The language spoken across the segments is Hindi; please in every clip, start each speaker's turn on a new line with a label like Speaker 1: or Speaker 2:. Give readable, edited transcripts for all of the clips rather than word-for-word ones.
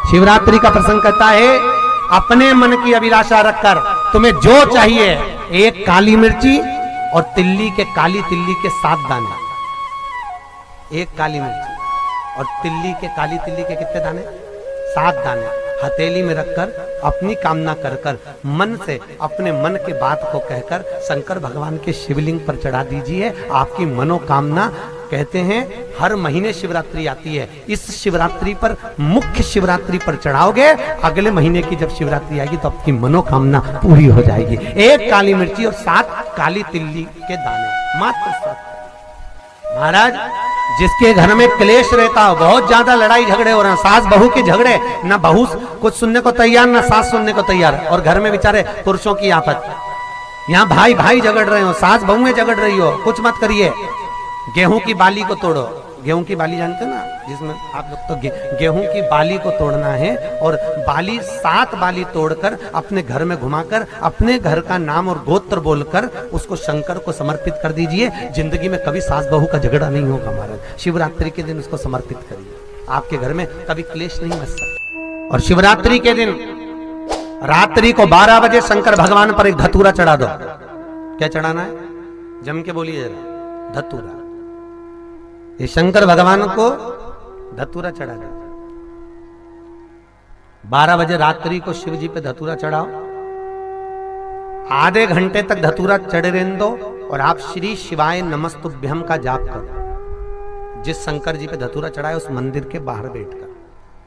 Speaker 1: शिवरात्रि का प्रसंग कहता है अपने मन की अभिलाषा रखकर तुम्हें जो चाहिए, एक काली मिर्ची और काली तिल्ली के 7 दाने। एक काली मिर्ची और काली तिल्ली के कितने दाने? 7 दाने हथेली में रखकर अपनी कामना कर कर मन से अपने मन के बात को कहकर शंकर भगवान के शिवलिंग पर चढ़ा दीजिए। आपकी मनोकामना, कहते हैं हर महीने शिवरात्रि आती है, इस शिवरात्रि पर, मुख्य शिवरात्रि पर चढ़ाओगे, अगले महीने की जब शिवरात्रि आएगी तो आपकी मनोकामना पूरी हो जाएगी। एक काली मिर्ची और 7 काली तिल्ली के दाने, मात्र 7। महाराज, जिसके घर में क्लेश रहता हो, बहुत ज्यादा लड़ाई झगड़े हो रहे हैं, सास बहू के झगड़े, ना बहू कुछ सुनने को तैयार ना सास सुनने को तैयार, और घर में बेचारे पुरुषों की आफत, यहाँ भाई भाई झगड़ रहे हो, सास बहू में झगड़ रही हो, कुछ मत करिए। गेहूं की बाली को तोड़ो। गेहूं की बाली जानते हो ना, जिसमें आप लोग तो गेहूं की बाली को तोड़ना है, और बाली 7 बाली तोड़कर अपने घर में घुमाकर अपने घर का नाम और गोत्र बोलकर उसको शंकर को समर्पित कर दीजिए। जिंदगी में कभी सास बहू का झगड़ा नहीं होगा महाराज। शिवरात्रि के दिन उसको समर्पित करिए, आपके घर में कभी क्लेश नहीं मच सकता। और शिवरात्रि के दिन रात्रि को 12 बजे शंकर भगवान पर एक धतूरा चढ़ा दो। क्या चढ़ाना है? जम के बोलिए जरा। धतूरा। ये शंकर भगवान को धतूरा चढ़ा दो। 12 बजे रात्रि को शिव जी पे धतूरा चढ़ाओ। आधे घंटे तक धतूरा चढ़े रहने दो और आप श्री शिवाय नमस्तुभ्यम का जाप करो। जिस शंकर जी पे धतूरा चढ़ाए उस मंदिर के बाहर बैठकर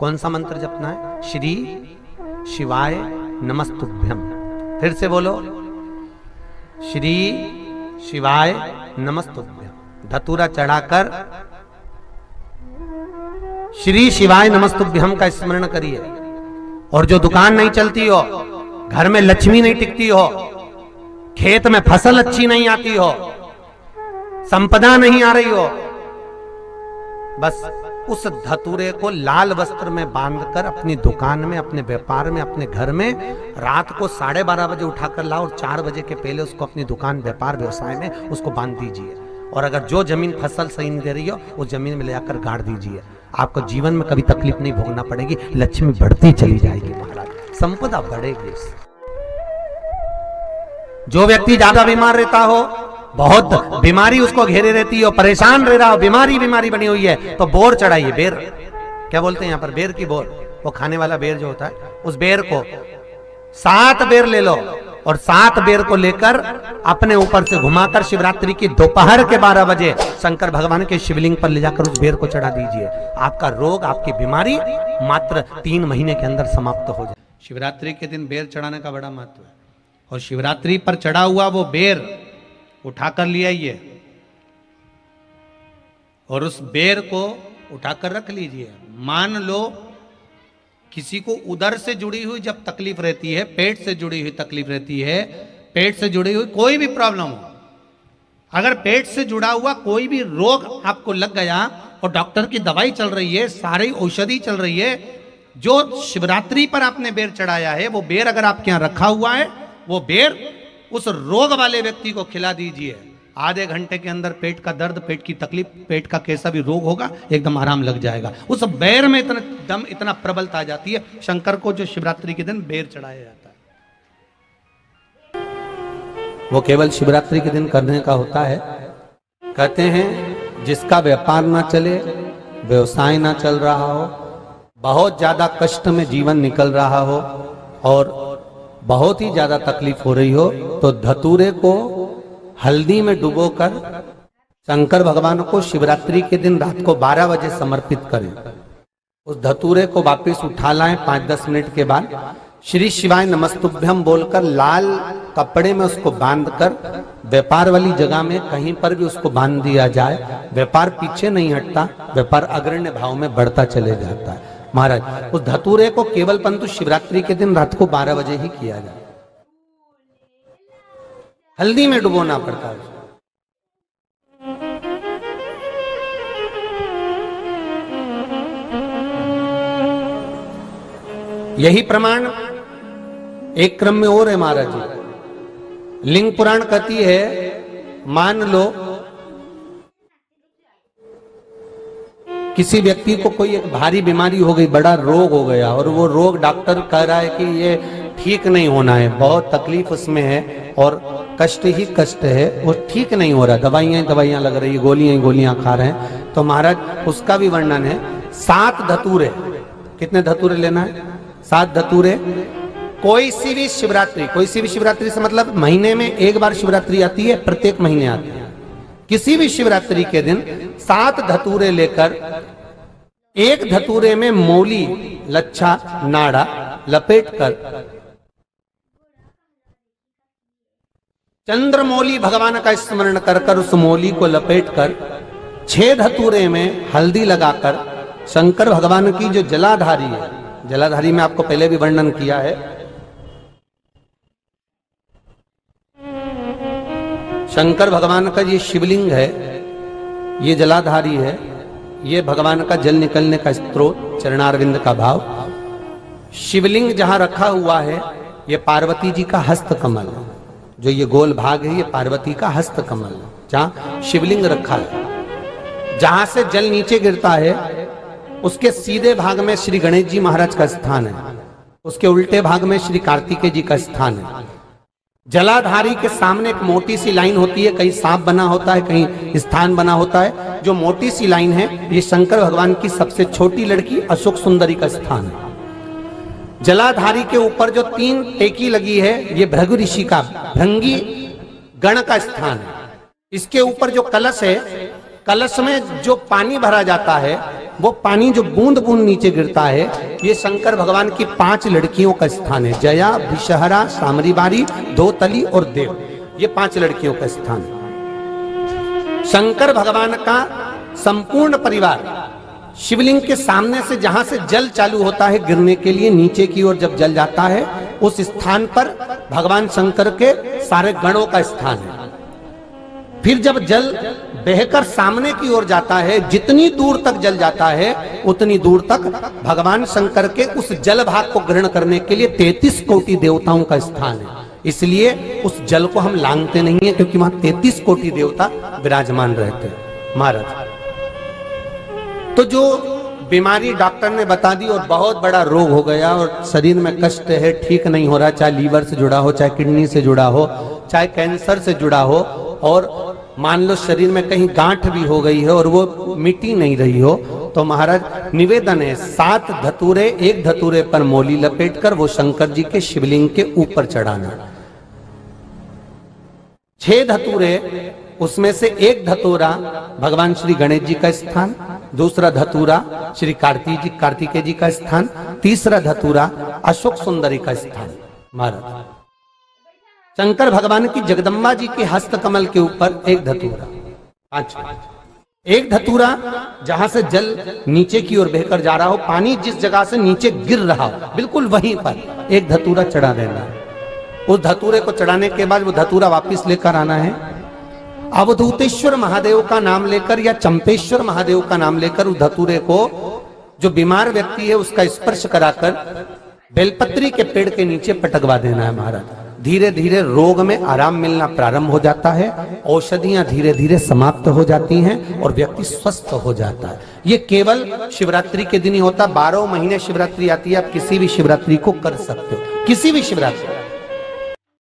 Speaker 1: कौन सा मंत्र जपना है? श्री शिवाय नमस्तुभ्यम। फिर से बोलो, श्री शिवाय नमस्तुभ्यम। धतूरा चढ़ाकर श्री शिवाय नमस्तुभ्यम का स्मरण करिए। और जो दुकान नहीं चलती हो, घर में लक्ष्मी नहीं टिकती हो, खेत में फसल अच्छी नहीं आती हो, संपदा नहीं आ रही हो, बस उस धतूरे को लाल वस्त्र में बांधकर अपनी दुकान में, अपने व्यापार में, अपने घर में रात को 12:30 बजे उठाकर लाओ और 4 बजे के पहले उसको अपनी दुकान, व्यापार, व्यवसाय में उसको बांध दीजिए। और अगर जो जमीन फसल सही नहीं दे रही हो उस जमीन में ले जाकर गाड़ दीजिए। आपको जीवन में कभी तकलीफ नहीं भोगना पड़ेगी, लक्ष्मी बढ़ती चली जाएगी महाराज, संपदा बढ़ेगी। जो व्यक्ति ज्यादा बीमार रहता हो, बहुत बीमारी उसको घेरे रहती हो, परेशान रह रहा हो, बीमारी बनी हुई है, तो बोर चढ़ाइए। बेर, क्या बोलते हैं यहाँ पर? बेर की बोर, वो खाने वाला बेर जो होता है, उस बेर को 7 बेर ले लो और 7 बेर को लेकर अपने ऊपर से घुमाकर शिवरात्रि की दोपहर के 12 बजे शंकर भगवान के शिवलिंग पर ले जाकर उस बेर को चढ़ा दीजिए। आपका रोग, आपकी बीमारी मात्र 3 महीने के अंदर समाप्त हो जाए। शिवरात्रि के दिन बेर चढ़ाने का बड़ा महत्व है। और शिवरात्रि पर चढ़ा हुआ वो बेर उठाकर ले आइए और उस बेर को उठाकर रख लीजिए। मान लो किसी को उदर से जुड़ी हुई जब तकलीफ रहती है, पेट से जुड़ी हुई तकलीफ रहती है, पेट से जुड़ी हुई कोई भी प्रॉब्लम हो, अगर पेट से जुड़ा हुआ कोई भी रोग आपको लग गया और डॉक्टर की दवाई चल रही है, सारी औषधि चल रही है, जो शिवरात्रि पर आपने बेर चढ़ाया है वो बेर अगर आपके यहाँ रखा हुआ है, वो बेर उस रोग वाले व्यक्ति को खिला दीजिए। आधे घंटे के अंदर पेट का दर्द, पेट की तकलीफ, पेट का कैसा भी रोग होगा एकदम आराम लग जाएगा। उस बेर में इतना दम, इतना प्रबलता आ जाती है शंकर को जो शिवरात्रि के दिन बेर चढ़ाया जाता है। वो केवल शिवरात्रि के दिन करने का होता है। कहते हैं जिसका व्यापार ना चले, व्यवसाय ना चल रहा हो, बहुत ज्यादा कष्ट में जीवन निकल रहा हो और बहुत ही ज्यादा तकलीफ हो रही हो, तो धतूरे को हल्दी में डुबोकर शंकर भगवान को शिवरात्रि के दिन रात को 12 बजे समर्पित करें। उस धतूरे को वापस उठा लाएं 5-10 मिनट के बाद, श्री शिवाय नमस्तुभ्यम बोलकर लाल कपड़े में उसको बांधकर व्यापार वाली जगह में कहीं पर भी उसको बांध दिया जाए। व्यापार पीछे नहीं हटता, व्यापार अग्रण्य भाव में बढ़ता चले जाता है। महाराज, उस धतूरे को केवल परंतु शिवरात्रि के दिन रात को 12 बजे ही किया जाए। हल्दी में डुबोना पड़ता है। यही प्रमाण एक क्रम में और है महाराज जी। लिंग पुराण कहती है, मान लो किसी व्यक्ति को कोई एक भारी बीमारी हो गई, बड़ा रोग हो गया, और वो रोग डॉक्टर कह रहा है कि ये ठीक नहीं होना है, बहुत तकलीफ उसमें है और कष्ट ही कष्ट है, वो ठीक नहीं हो रहा, दवाइयां लग रही, गोलियां खा रहे हैं, तो महाराज उसका भी वर्णन है। 7 धतूरे, कितने धतूरे लेना है? 7 धतूरे। कोई सी भी शिवरात्रि से मतलब महीने में एक बार शिवरात्रि आती है, प्रत्येक महीने आती है। किसी भी शिवरात्रि के दिन 7 धतूरे लेकर, एक धतूरे में मौली, लच्छा, नाड़ा लपेटकर, चंद्रमौली भगवान का स्मरण कर उस मौली को लपेटकर 6 धतूरे में हल्दी लगाकर शंकर भगवान की जो जलाधारी है, जलाधारी में आपको पहले भी वर्णन किया है, शंकर भगवान का ये शिवलिंग है, ये जलाधारी है, ये भगवान का जल निकलने का स्रोत, चरणारविंद का भाव। शिवलिंग जहां रखा हुआ है, ये पार्वती जी का हस्त कमल है, जो ये गोल भाग है ये पार्वती का हस्त कमल है, जहां शिवलिंग रखा है। जहां से जल नीचे गिरता है उसके सीधे भाग में श्री गणेश जी महाराज का स्थान है, उसके उल्टे भाग में श्री कार्तिकेय जी का स्थान है। जलाधारी के सामने एक मोटी सी लाइन होती है, कहीं सांप बना होता है, कहीं स्थान बना होता है। जो मोटी सी लाइन है ये शंकर भगवान की सबसे छोटी लड़की अशोक सुंदरी का स्थान है। जलाधारी के ऊपर जो 3 टेकी लगी है ये भृगु ऋषि का, भृंगी गण का स्थान है। इसके ऊपर जो कलश है, कलश में जो पानी भरा जाता है, वो पानी जो बूंद बूंद नीचे गिरता है, ये शंकर भगवान की 5 लड़कियों का स्थान है। जया, विषहरा, सामरीबारी, धोतली और देव, ये 5 लड़कियों का स्थान है। शंकर भगवान का संपूर्ण परिवार शिवलिंग के सामने से, जहां से जल चालू होता है गिरने के लिए नीचे की ओर जब जल जाता है, उस स्थान पर भगवान शंकर के सारे गणों का स्थान है। फिर जब जल बहकर सामने की ओर जाता है, जितनी दूर तक जल जाता है उतनी दूर तक भगवान शंकर के उस जल भाग को ग्रहण करने के लिए 33 कोटि देवताओं का स्थान है। इसलिए उस जल को हम लांघते नहीं है, क्योंकि वहां 33 कोटि देवता विराजमान रहते हैं महाराज। तो जो बीमारी डॉक्टर ने बता दी और बहुत बड़ा रोग हो गया और शरीर में कष्ट है, ठीक नहीं हो रहा, चाहे लीवर से जुड़ा हो, चाहे किडनी से जुड़ा हो, चाहे कैंसर से जुड़ा हो, और मान लो शरीर में कहीं गांठ भी हो गई है और वो मिटी नहीं रही हो, तो महाराज निवेदन है 7 धतूरे, एक धतूरे पर मौली लपेटकर वो शंकर जी के शिवलिंग के ऊपर चढ़ाना। 6 धतूरे, उसमें से एक धतूरा भगवान श्री गणेश जी का स्थान, दूसरा धतूरा श्री कार्तिकेय जी का स्थान, तीसरा धतूरा अशोक सुंदरी का स्थान। महाराज शंकर भगवान की जगदम्बा जी के हस्त कमल के ऊपर एक धतूरा, एक धतूरा जहां से जल नीचे की ओर बहकर जा रहा हो, पानी जिस जगह से नीचे गिर रहा हो बिल्कुल वहीं पर एक धतूरा चढ़ा देना। उस धतूरे को चढ़ाने के बाद वो धतूरा वापस लेकर आना है, अवधूतेश्वर महादेव का नाम लेकर या चंपेश्वर महादेव का नाम लेकर उस धतूरे को, जो बीमार व्यक्ति है उसका स्पर्श कराकर बेलपत्री के पेड़ के नीचे पटकवा देना है महाराज। धीरे धीरे रोग में आराम मिलना प्रारंभ हो जाता है, औषधियां धीरे धीरे समाप्त हो जाती हैं और व्यक्ति स्वस्थ हो जाता है। ये केवल शिवरात्रि के दिन ही होता, 12 महीने शिवरात्रि आती है, आप किसी भी शिवरात्रि को कर सकते हो, किसी भी शिवरात्रि।